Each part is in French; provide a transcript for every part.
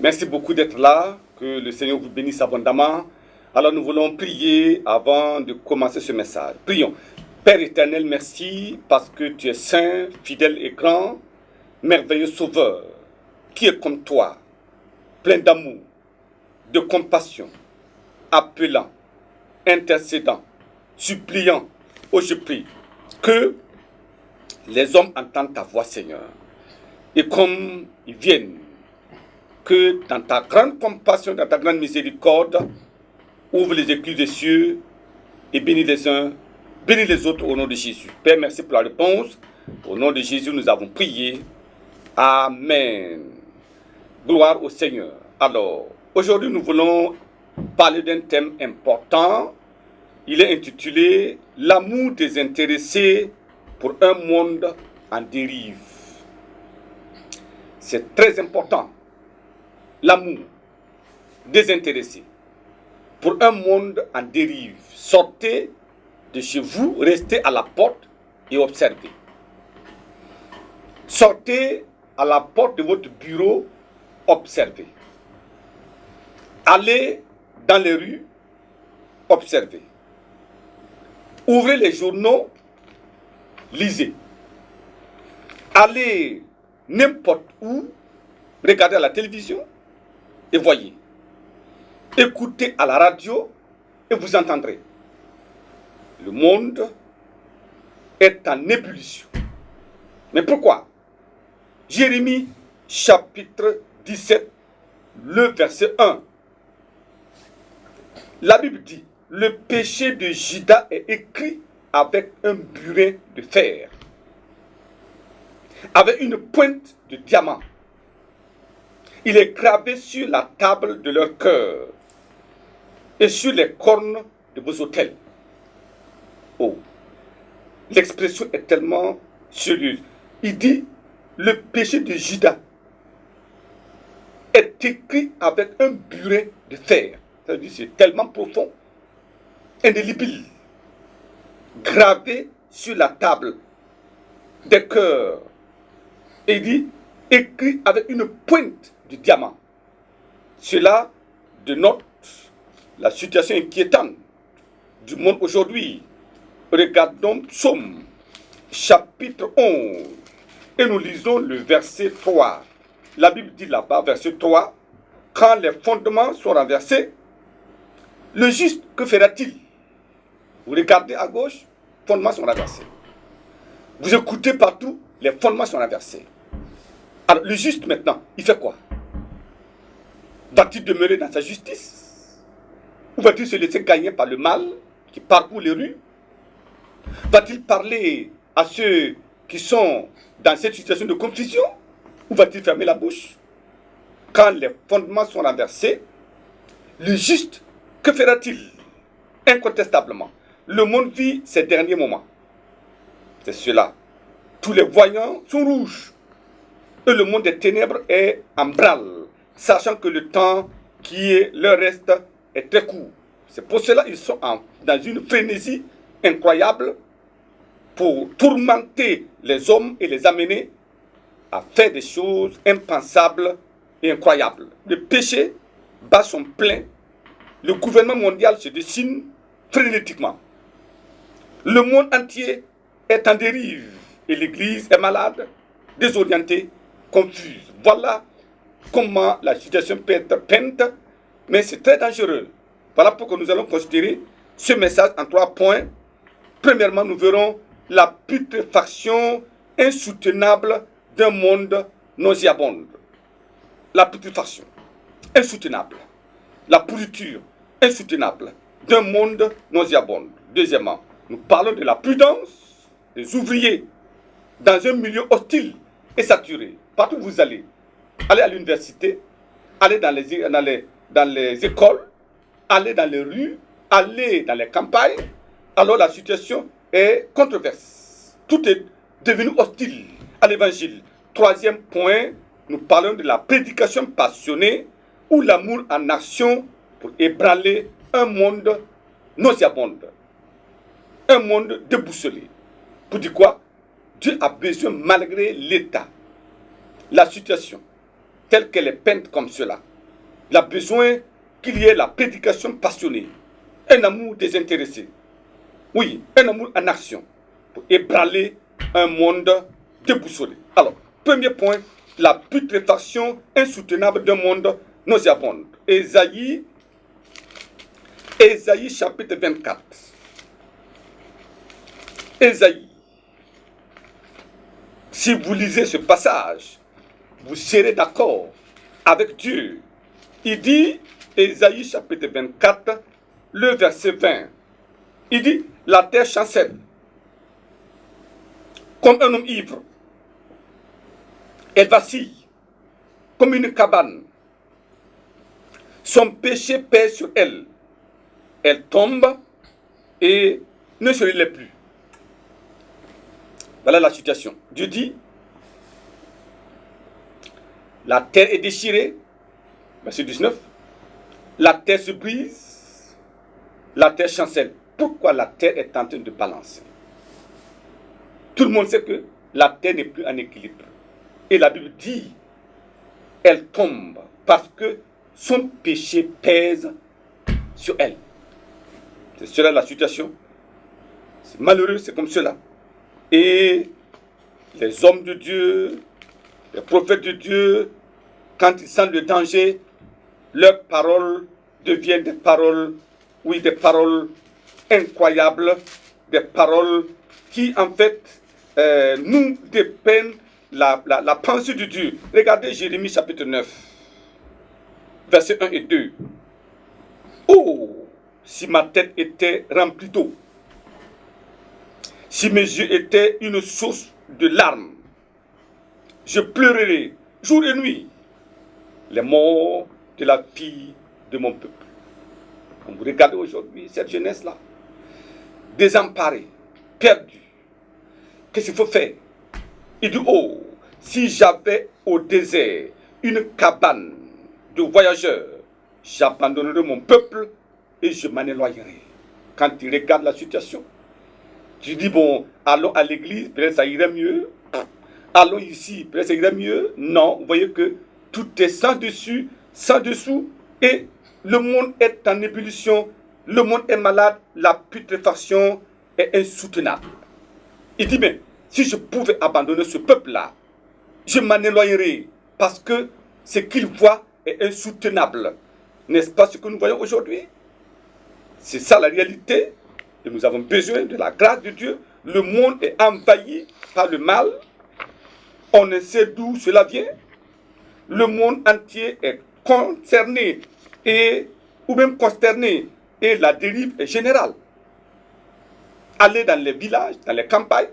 Merci beaucoup d'être là, que le Seigneur vous bénisse abondamment. Alors nous voulons prier avant de commencer ce message. Prions. Père éternel, merci parce que tu es saint, fidèle et grand, merveilleux sauveur, qui est comme toi, plein d'amour, de compassion, appelant, intercédant, suppliant. Oh, je prie que les hommes entendent ta voix, Seigneur, et comme ils viennent, que dans ta grande compassion, dans ta grande miséricorde, ouvre les écluses des cieux et bénis les uns, bénis les autres au nom de Jésus. Père, merci pour la réponse. Au nom de Jésus, nous avons prié. Amen. Gloire au Seigneur. Alors, aujourd'hui, nous voulons parler d'un thème important. Il est intitulé « L'amour désintéressé pour un monde en dérive ». C'est très important. L'amour désintéressé pour un monde en dérive. Sortez de chez vous, restez à la porte et observez. Sortez à la porte de votre bureau, observez. Allez dans les rues, observez. Ouvrez les journaux, lisez. Allez n'importe où, regardez à la télévision et voyez. Écoutez à la radio et vous entendrez. Le monde est en ébullition. Mais pourquoi? Jérémie chapitre 17, le verset 1. La Bible dit, le péché de Juda est écrit avec un burin de fer, avec une pointe de diamant. Il est gravé sur la table de leur cœur et sur les cornes de vos autels. Oh, l'expression est tellement sérieuse. Il dit, le péché de Juda est écrit avec un burin de fer. Ça veut dire c'est tellement profond, indélébile, gravé sur la table des cœurs. Et il dit, écrit avec une pointe de diamant. Cela dénote la situation inquiétante du monde aujourd'hui. Regardons Psaume chapitre 11 et nous lisons le verset 3. La Bible dit là-bas, verset 3, quand les fondements sont renversés, le juste, que fera-t-il? Vous regardez à gauche, les fondements sont renversés. Vous écoutez partout, les fondements sont renversés. Alors le juste maintenant, il fait quoi? Va-t-il demeurer dans sa justice? Ou va-t-il se laisser gagner par le mal qui parcourt les rues? Va-t-il parler à ceux qui sont dans cette situation de confusion? Ou va-t-il fermer la bouche? Quand les fondements sont renversés, le juste, que fera-t-il? Incontestablement, le monde vit ces derniers moments. C'est cela. Tous les voyants sont rouges. Et le monde des ténèbres est en branle, sachant que le temps qui leur reste est très court. C'est pour cela qu'ils sont dans une frénésie incroyable pour tourmenter les hommes et les amener à faire des choses impensables et incroyables. Le péché bat son plein. Le gouvernement mondial se dessine frénétiquement. Le monde entier est en dérive et l'Église est malade, désorientée, confuse. Voilà comment la situation peut être peinte, mais c'est très dangereux. Voilà pourquoi nous allons considérer ce message en 3 points. Premièrement, nous verrons la putréfaction insoutenable d'un monde nauséabonde. La putréfaction insoutenable. La pourriture insoutenable d'un monde nauséabonde. Deuxièmement, nous parlons de la prudence des ouvriers dans un milieu hostile et saturé. Partout où vous allez à l'université, allez dans les écoles, allez dans les rues, allez dans les campagnes, alors la situation est controverse. Tout est devenu hostile à l'évangile. Troisième point, nous parlons de la prédication passionnée ou l'amour en action pour ébranler un monde nauséabond, un monde déboussolé. Pour dire quoi? Dieu a besoin, malgré l'état, la situation, telle qu'elle est peinte comme cela, il a besoin qu'il y ait la prédication passionnée, un amour désintéressé. Oui, un amour en action pour ébranler un monde déboussolé. Alors, premier point, la putréfaction insoutenable d'un monde nauséabond. Ésaïe chapitre 24. Ésaïe. Si vous lisez ce passage, vous serez d'accord avec Dieu. Il dit, Ésaïe chapitre 24, le verset 20. Il dit, la terre chancelle comme un homme ivre. Elle vacille comme une cabane. Son péché pèse sur elle. Elle tombe et ne se relève plus. Voilà la situation. Dieu dit, la terre est déchirée, verset 19, la terre se brise, la terre chancelle. Pourquoi la terre est en train de balancer? Tout le monde sait que la terre n'est plus en équilibre. Et la Bible dit, elle tombe parce que son péché pèse sur elle. C'est cela la situation. C'est malheureux, c'est comme cela. Et les hommes de Dieu, les prophètes de Dieu, quand ils sentent le danger, leurs paroles deviennent des paroles, oui, des paroles incroyables, des paroles qui, en fait, nous dépeignent la pensée de Dieu. Regardez Jérémie chapitre 9, versets 1 et 2. Oh, si ma tête était remplie d'eau, si mes yeux étaient une source de larmes, je pleurerais jour et nuit les morts de la fille de mon peuple. Quand vous regardez aujourd'hui cette jeunesse-là, désemparée, perdue, qu'est-ce qu'il faut faire? Il dit, oh, si j'avais au désert une cabane de voyageurs, j'abandonnerais mon peuple et je m'en éloignerais. Quand tu regardes la situation, tu dis, bon, allons à l'église, peut-être ça irait mieux. Allons ici, peut-être ça irait mieux. Non, vous voyez que tout est sans dessus, sans dessous, et le monde est en ébullition, le monde est malade, la putréfaction est insoutenable. Il dit, mais si je pouvais abandonner ce peuple-là, je m'en éloignerais, parce que ce qu'il voit est insoutenable. N'est-ce pas ce que nous voyons aujourd'hui? C'est ça la réalité. Et nous avons besoin de la grâce de Dieu. Le monde est envahi par le mal. On ne sait d'où cela vient. Le monde entier est concerné ou même consterné. Et la dérive est générale. Allez dans les villages, dans les campagnes,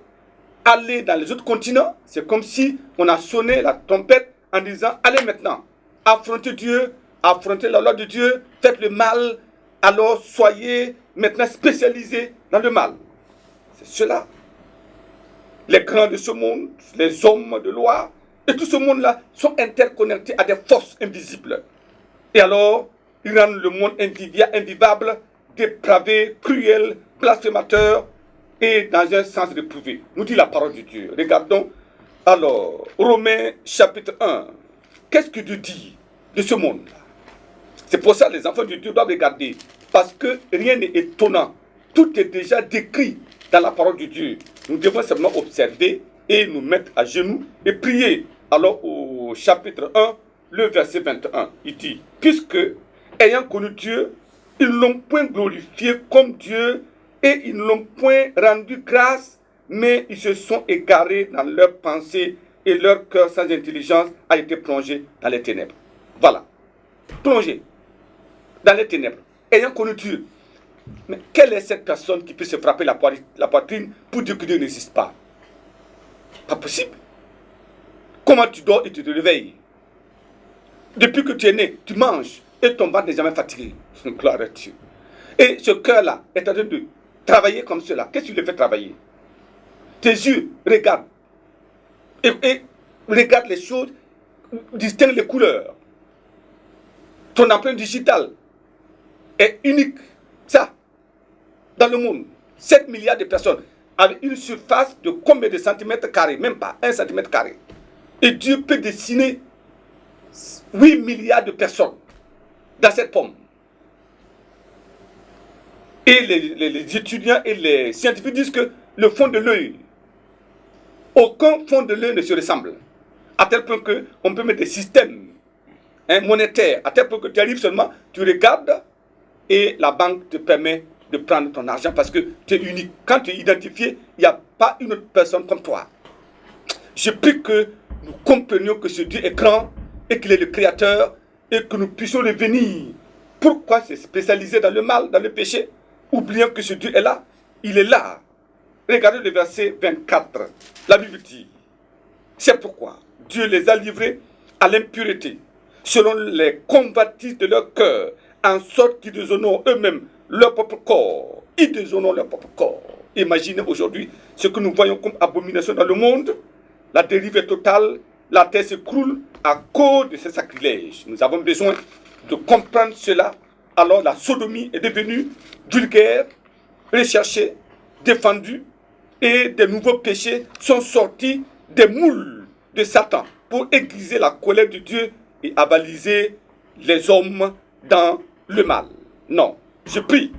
allez dans les autres continents. C'est comme si on a sonné la trompette en disant, allez maintenant, affrontez Dieu, affrontez la loi de Dieu, faites le mal, alors soyez maintenant spécialisés dans le mal. C'est cela. Les grands de ce monde, les hommes de loi, et tout ce monde-là sont interconnectés à des forces invisibles. Et alors, ils rendent le monde invivable, dépravé, cruel, blasphémateur, et dans un sens réprouvé. Nous dit la parole de Dieu. Regardons alors Romains chapitre 1. Qu'est-ce que Dieu dit de ce monde-là? C'est pour ça que les enfants de Dieu doivent regarder. Parce que rien n'est étonnant. Tout est déjà décrit dans la parole de Dieu. Nous devons seulement observer et nous mettre à genoux et prier. Alors au chapitre 1, le verset 21, il dit, puisque, ayant connu Dieu, ils ne l'ont point glorifié comme Dieu et ils ne l'ont point rendu grâce, mais ils se sont égarés dans leurs pensées et leur cœur sans intelligence a été plongé dans les ténèbres. Voilà. Plongé dans les ténèbres, ayant connu Dieu. Mais quelle est cette personne qui peut se frapper la poitrine pour dire que Dieu n'existe pas? Pas possible. Comment tu dors et tu te réveilles? Depuis que tu es né, tu manges et ton ventre n'est jamais fatigué. Gloire à Dieu. Et ce cœur-là est en train de travailler comme cela. Qu'est-ce que tu le fais travailler? Tes yeux regardent et regardent les choses distingue les couleurs. Ton empreinte digitale est unique. Ça, dans le monde, 7 milliards de personnes avec une surface de combien de centimètres carrés? Même pas 1 centimètre carré. Et Dieu peut dessiner 8 milliards de personnes dans cette pomme. Et les étudiants et les scientifiques disent que le fond de l'œil, aucun fond de l'œil ne se ressemble. À tel point qu'on peut mettre des systèmes monétaires, à tel point que tu arrives seulement, tu regardes et la banque te permet de prendre ton argent parce que tu es unique. Quand tu es identifié, il n'y a pas une autre personne comme toi. Je prie que nous comprenions que ce Dieu est grand et qu'il est le créateur et que nous puissions revenir. Pourquoi se spécialiser dans le mal, dans le péché, oubliant que ce Dieu est là? Il est là. Regardez le verset 24. La Bible dit, c'est pourquoi Dieu les a livrés à l'impureté, selon les convoitises de leur cœur, en sorte qu'ils déshonorent eux-mêmes leur propre corps. Ils déshonorent leur propre corps. Imaginez aujourd'hui ce que nous voyons comme abomination dans le monde. La dérive est totale. La terre s'écroule à cause de ces sacrilèges. Nous avons besoin de comprendre cela. Alors la sodomie est devenue vulgaire, recherchée, défendue, et des nouveaux péchés sont sortis des moules de Satan pour aiguiser la colère de Dieu et avaliser les hommes dans le mal. Non, je prie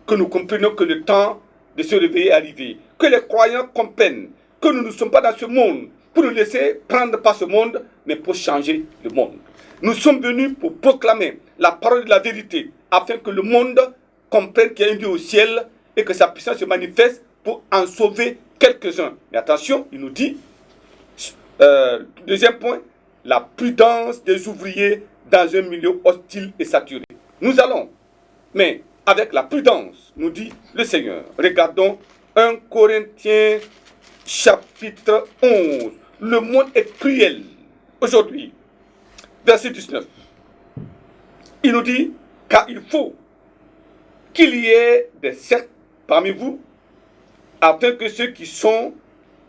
que nous comprenions que le temps de se réveiller est arrivé, que les croyants comprennent que nous ne sommes pas dans ce monde pour nous laisser prendre par ce monde, mais pour changer le monde. Nous sommes venus pour proclamer la parole de la vérité, afin que le monde comprenne qu'il y a un Dieu au ciel et que sa puissance se manifeste pour en sauver quelques-uns. Mais attention, il nous dit, deuxième point, la prudence des ouvriers dans un milieu hostile et saturé. Nous allons, mais avec la prudence, nous dit le Seigneur. Regardons 1 Corinthiens chapitre 11. Le monde est cruel aujourd'hui. Verset 19. Il nous dit, car il faut qu'il y ait des sectes parmi vous, afin que ceux qui sont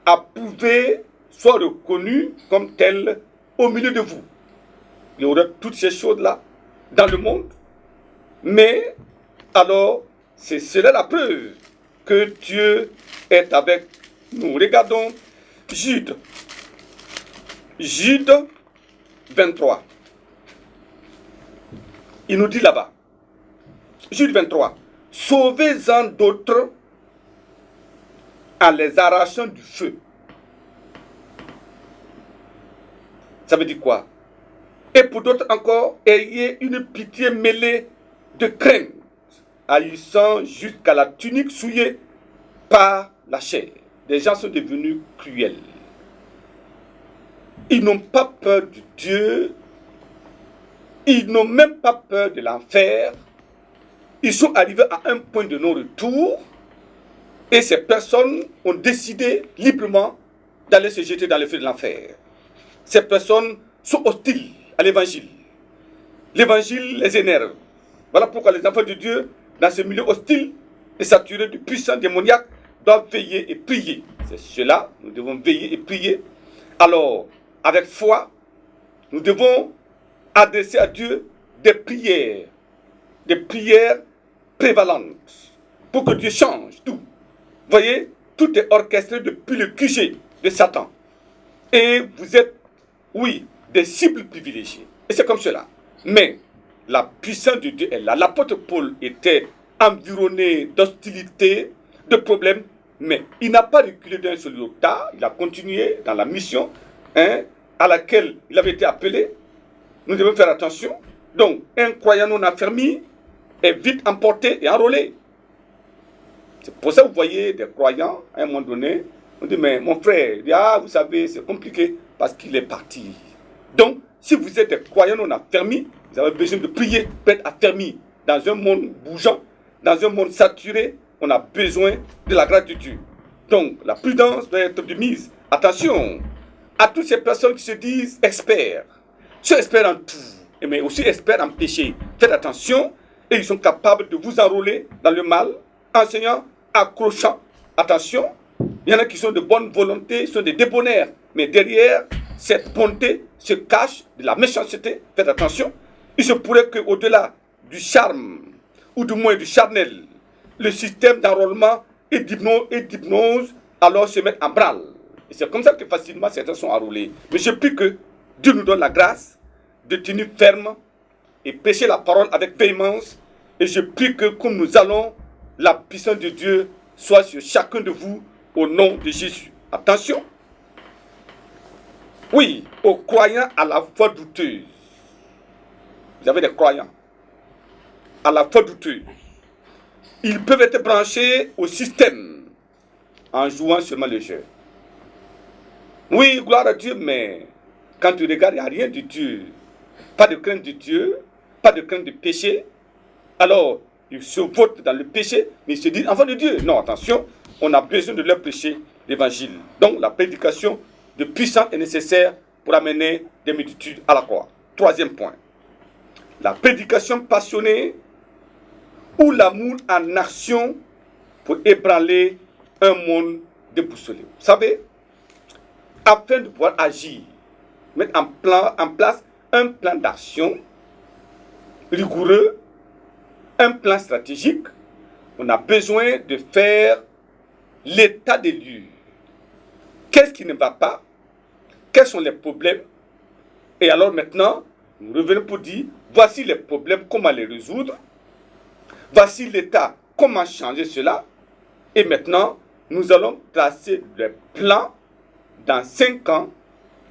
approuvés soient reconnus comme tels au milieu de vous. Il y aura toutes ces choses-là dans le monde, mais alors c'est cela la preuve que Dieu est avec nous. Regardons Jude 23. Il nous dit là-bas, Jude 23, sauvez-en d'autres en les arrachant du feu. Ça veut dire quoi? Et pour d'autres encore, ayez une pitié mêlée de crainte, haïssant jusqu'à la tunique souillée par la chair. Les gens sont devenus cruels. Ils n'ont pas peur de Dieu. Ils n'ont même pas peur de l'enfer. Ils sont arrivés à un point de non-retour. Et ces personnes ont décidé librement d'aller se jeter dans le feu de l'enfer. Ces personnes sont hostiles à l'évangile. L'évangile les énerve. Voilà pourquoi les enfants de Dieu, dans ce milieu hostile et saturé de puissants démoniaques, doivent veiller et prier. C'est cela, nous devons veiller et prier. Alors, avec foi, nous devons adresser à Dieu des prières prévalentes, pour que Dieu change tout. Vous voyez, tout est orchestré depuis le QG de Satan. Et vous êtes, oui, des cibles privilégiées. Et c'est comme cela. Mais la puissance de Dieu est là. L'apôtre Paul était environné d'hostilité, de problèmes, mais il n'a pas reculé d'un seul iota. Il a continué dans la mission à laquelle il avait été appelé. Nous devons faire attention. Donc, un croyant non affermi est vite emporté et enrôlé. C'est pour ça que vous voyez des croyants, à un moment donné, on dit, mais mon frère, il dit, ah, vous savez, c'est compliqué, parce qu'il est parti. Donc, si vous êtes des croyants non affermis, vous avez besoin de prier pour être affermis. Dans un monde bougeant, dans un monde saturé, on a besoin de la grâce de Dieu. Donc, la prudence doit être de mise. Attention à toutes ces personnes qui se disent experts. Ils sont experts en tout, mais aussi experts en péché. Faites attention, et ils sont capables de vous enrôler dans le mal, enseignant, accrochant. Attention, il y en a qui sont de bonne volonté, ils sont des débonnaires, mais derrière, cette bonté se cache de la méchanceté. Faites attention. Il se pourrait qu'au-delà du charme, ou du moins du charnel, le système d'enrôlement et d'hypnose alors se met en branle. Et c'est comme ça que facilement certains sont enrôlés. Mais je prie que Dieu nous donne la grâce de tenir ferme et prêcher la parole avec véhémence. Et je prie que comme nous allons, la puissance de Dieu soit sur chacun de vous au nom de Jésus. Attention. Oui, aux croyants à la foi douteuse. Vous avez des croyants à la foi douteuse. Ils peuvent être branchés au système en jouant seulement le jeu. Oui, gloire à Dieu, mais quand tu regardes, il n'y a rien de Dieu. Pas de crainte de Dieu, pas de crainte de péché. Alors, ils se votent dans le péché, mais ils se disent enfants de Dieu. Non, attention, on a besoin de leur prêcher l'évangile. Donc, la prédication de puissance est nécessaire pour amener des multitudes à la croix. Troisième point. La prédication passionnée ou l'amour en action pour ébranler un monde déboussolé. Vous savez, afin de pouvoir agir, mettre en place un plan d'action rigoureux, un plan stratégique, on a besoin de faire l'état des lieux. Qu'est-ce qui ne va pas? Quels sont les problèmes? Et alors maintenant, nous revenons pour dire, voici les problèmes, comment les résoudre. Voici l'état, comment changer cela. Et maintenant, nous allons tracer le plan dans 5 ans,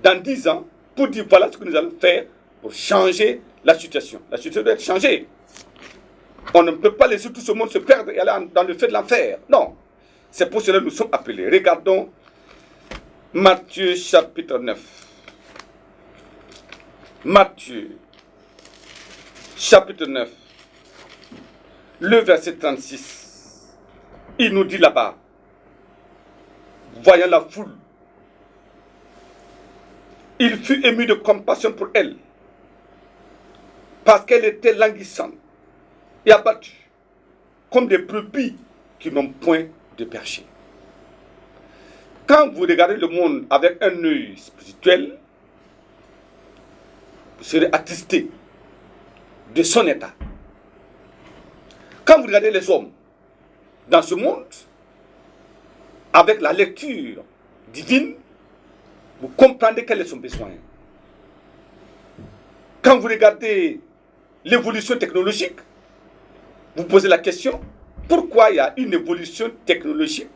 dans 10 ans, pour dire voilà ce que nous allons faire pour changer la situation. La situation doit être changée. On ne peut pas laisser tout ce monde se perdre et aller dans le feu de l'enfer. Non. C'est pour cela que nous sommes appelés. Regardons Matthieu chapitre 9. Matthieu chapitre 9. Le verset 36. Il nous dit là-bas, voyant la foule, il fut ému de compassion pour elle, parce qu'elle était languissante et abattue, comme des brebis qui n'ont point de berger. Quand vous regardez le monde avec un œil spirituel, vous serez attristé de son état. Quand vous regardez les hommes dans ce monde, avec la lecture divine, vous comprendrez quel est son besoin. Quand vous regardez l'évolution technologique, vous posez la question, pourquoi il y a une évolution technologique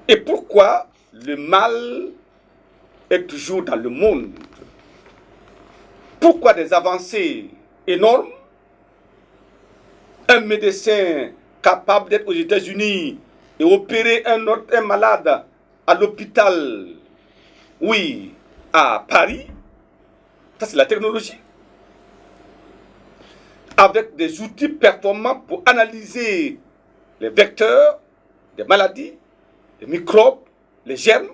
et pourquoi le mal est toujours dans le monde? Pourquoi des avancées énormes? Un médecin capable d'être aux États-Unis et opérer un malade à l'hôpital, oui, à Paris, ça c'est la technologie. Avec des outils performants pour analyser les vecteurs des maladies, les microbes, les germes,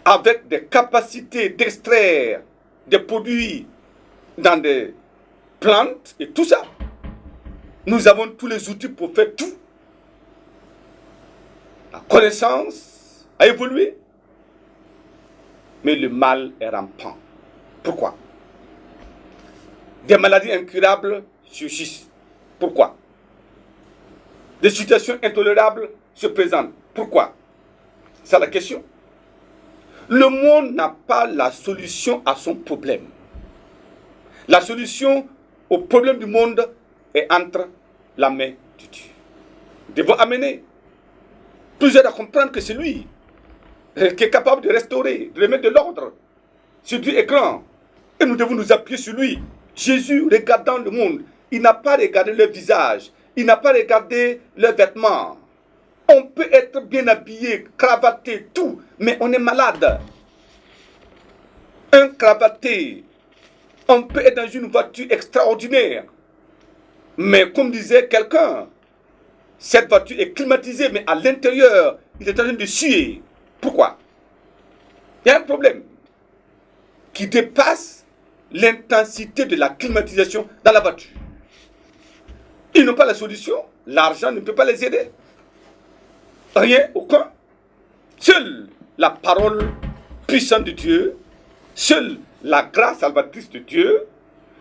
avec des capacités d'extraire des produits dans des plantes et tout ça. Nous avons tous les outils pour faire tout. La connaissance a évolué, mais le mal est rampant. Pourquoi? Des maladies incurables surgissent. Pourquoi? Des situations intolérables se présentent. Pourquoi? C'est la question. Le monde n'a pas la solution à son problème. La solution au problème du monde est entre la main de Dieu. Nous devons amener plusieurs à comprendre que c'est lui qui est capable de restaurer, de remettre de l'ordre. Ce Dieu est grand et nous devons nous appuyer sur lui. Jésus, regardant le monde, il n'a pas regardé leur visage, il n'a pas regardé leurs vêtements. On peut être bien habillé, cravaté, tout, mais on est malade. Un cravaté, on peut être dans une voiture extraordinaire. Mais comme disait quelqu'un, cette voiture est climatisée, mais à l'intérieur, il est en train de suer. Pourquoi? Il y a un problème qui dépasse l'intensité de la climatisation dans la voiture. Ils n'ont pas la solution. L'argent ne peut pas les aider. Rien, aucun. Seule la parole puissant de Dieu, seule la grâce salvatrice de Dieu,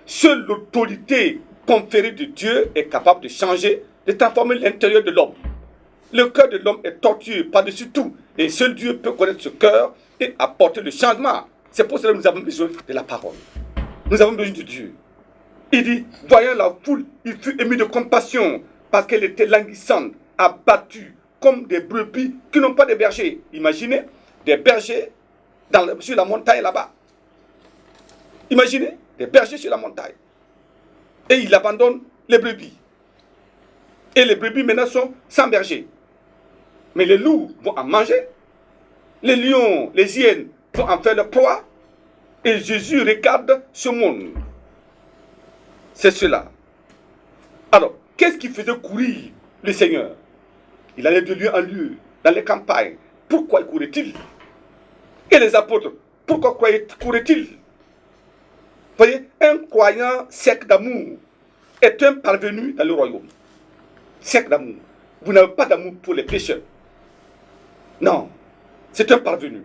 seule l'autorité conférée de Dieu est capable de changer, de transformer l'intérieur de l'homme. Le cœur de l'homme est tortueux par-dessus tout. Et seul Dieu peut connaître ce cœur et apporter le changement. C'est pour cela que nous avons besoin de la parole. Nous avons besoin de Dieu. Il dit, voyant la foule, il fut ému de compassion parce qu'elle était languissante, abattue, comme des brebis qui n'ont pas de berger. Imaginez des bergers sur la montagne là-bas. Imaginez des bergers sur la montagne. Et il abandonne les brebis. Et les brebis maintenant sont sans berger. Mais les loups vont en manger. Les lions, les hyènes vont en faire leur proie. Et Jésus regarde ce monde. C'est cela. Alors, qu'est-ce qui faisait courir le Seigneur? Il allait de lieu en lieu, dans les campagnes. Pourquoi courait-il? Et les apôtres, pourquoi couraient-ils? Vous voyez, un croyant sec d'amour est un parvenu dans le royaume. Sec d'amour. Vous n'avez pas d'amour pour les pécheurs. Non, c'est un parvenu.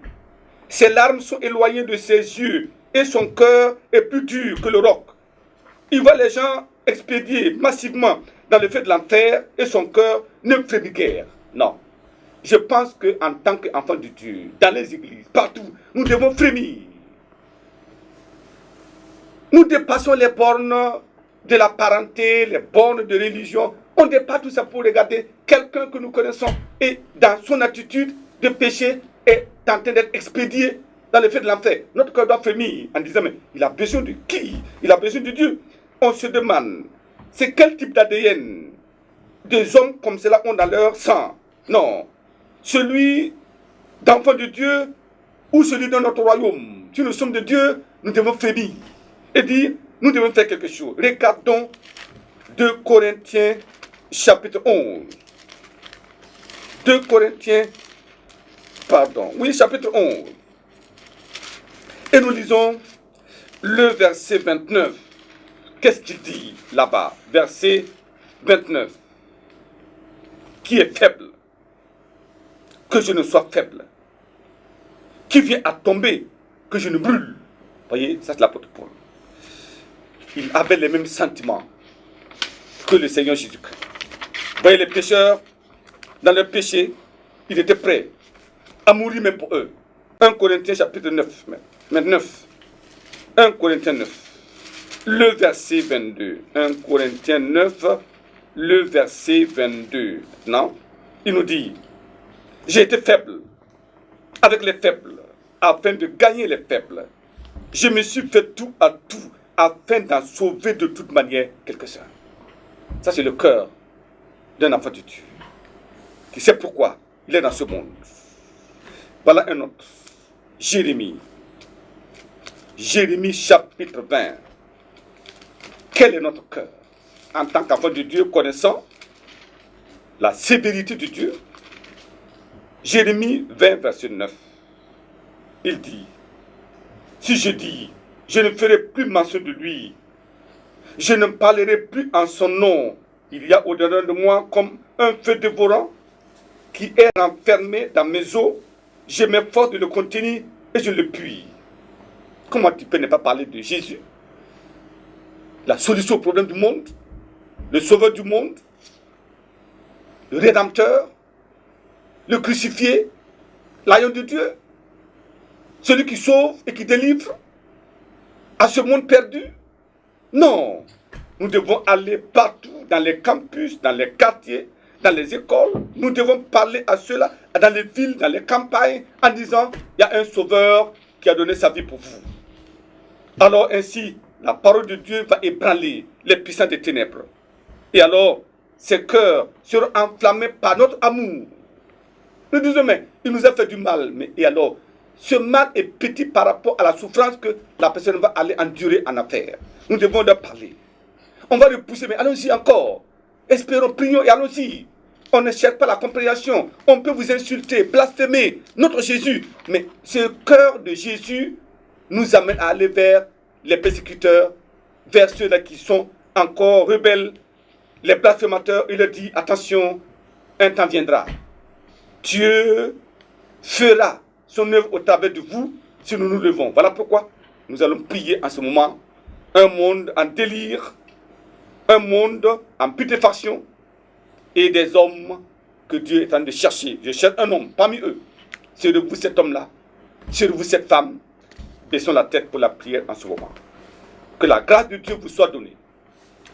Ses larmes sont éloignées de ses yeux et son cœur est plus dur que le roc. Il voit les gens expédier massivement dans le feu de l'enfer et son cœur ne frémit guère. Non. Je pense qu'en tant qu'enfant de Dieu, dans les églises, partout, nous devons frémir. Nous dépassons les bornes de la parenté, les bornes de religion. On dépasse tout ça pour regarder quelqu'un que nous connaissons et dans son attitude de péché est en train d'être expédié dans le feu de l'enfer. Notre cœur doit frémir en disant, mais il a besoin de qui? Il a besoin de Dieu. On se demande, c'est quel type d'ADN des hommes comme cela ont dans leur sang? Non, celui d'enfant de Dieu ou celui de notre royaume. Si nous sommes de Dieu, nous devons frémir et dire, nous devons faire quelque chose. Regardons 2 Corinthiens chapitre 11. 2 Corinthiens, chapitre 11. Et nous lisons le verset 29. Qu'est-ce qu'il dit là-bas? Verset 29. Qui est faible? Que je ne sois faible. Qui vient à tomber? Que je ne brûle. Voyez, ça c'est l'apôtre Paul. Il avait les mêmes sentiments que le Seigneur Jésus-Christ. Voyez les pécheurs, dans leur péché, il était prêt à mourir même pour eux. 1 Corinthiens chapitre 9. 1 Corinthiens 9. Le verset 22. 1 Corinthiens 9, le verset 22. Non? Il nous dit, j'ai été faible avec les faibles, afin de gagner les faibles. Je me suis fait tout à tout, afin d'en sauver de toute manière quelques-uns. Ça, c'est le cœur d'un enfant de Dieu, qui sait pourquoi il est dans ce monde. Voilà un autre. Jérémie. Jérémie chapitre 20. Quel est notre cœur en tant qu'enfant de Dieu, connaissant la sévérité de Dieu? Jérémie 20, verset 9. Il dit, si je dis, je ne ferai plus mention de lui, je ne parlerai plus en son nom, il y a au-dedans de moi comme un feu dévorant qui est enfermé dans mes os, je m'efforce de le contenir et je le puis. Comment tu peux ne pas parler de Jésus? La solution au problème du monde, le sauveur du monde, le rédempteur, le crucifié, l'agneau de Dieu, celui qui sauve et qui délivre à ce monde perdu. Non, nous devons aller partout, dans les campus, dans les quartiers, dans les écoles. Nous devons parler à ceux-là, dans les villes, dans les campagnes, en disant, il y a un sauveur qui a donné sa vie pour vous. Alors ainsi, la parole de Dieu va ébranler les puissants des ténèbres. Et alors, ces cœurs seront enflammés par notre amour. Nous disons, mais il nous a fait du mal. Mais et alors, ce mal est petit par rapport à la souffrance que la personne va aller endurer en affaire. Nous devons leur parler. On va repousser, mais allons-y encore. Espérons, prions et allons-y. On ne cherche pas la compréhension. On peut vous insulter, blasphémer notre Jésus. Mais ce cœur de Jésus nous amène à aller vers les persécuteurs, vers ceux-là qui sont encore rebelles, les blasphémateurs. Il leur dit, attention, un temps viendra. Dieu fera son œuvre au travers de vous si nous nous levons. Voilà pourquoi nous allons prier en ce moment. Un monde en délire, un monde en putréfaction et des hommes que Dieu est en train de chercher. Je cherche un homme parmi eux. C'est de vous cet homme-là, c'est de vous cette femme. Baissons la tête pour la prière en ce moment. Que la grâce de Dieu vous soit donnée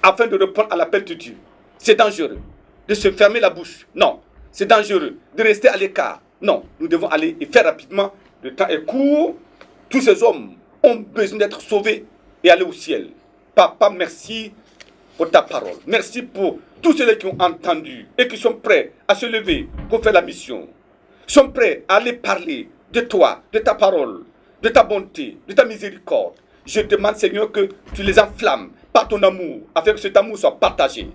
afin de répondre à l'appel de Dieu. C'est dangereux de se fermer la bouche. Non, c'est dangereux de rester à l'écart. Non, nous devons aller et faire rapidement. Le temps est court. Tous ces hommes ont besoin d'être sauvés et aller au ciel. Papa, merci pour ta parole. Merci pour tous ceux qui ont entendu et qui sont prêts à se lever pour faire la mission. Sont prêts à aller parler de toi, de ta parole, de ta bonté, de ta miséricorde. Je demande, Seigneur, que tu les enflammes par ton amour, afin que cet amour soit partagé.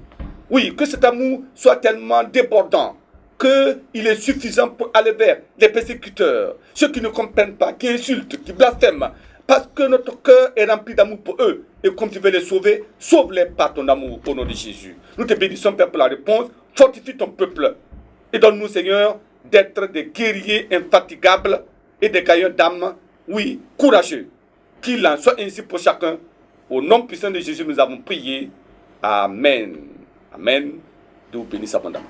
Oui, que cet amour soit tellement débordant qu'il est suffisant pour aller vers les persécuteurs, ceux qui ne comprennent pas, qui insultent, qui blasphèment, parce que notre cœur est rempli d'amour pour eux. Et comme tu veux les sauver, sauve-les par ton amour au nom de Jésus. Nous te bénissons, Père, pour la réponse. Fortifie ton peuple et donne-nous, Seigneur, d'être des guerriers infatigables et des gagnants d'âme, oui, courageux. Qu'il en soit ainsi pour chacun. Au nom puissant de Jésus, nous avons prié. Amen. Amen. Dieu vous bénisse abondamment.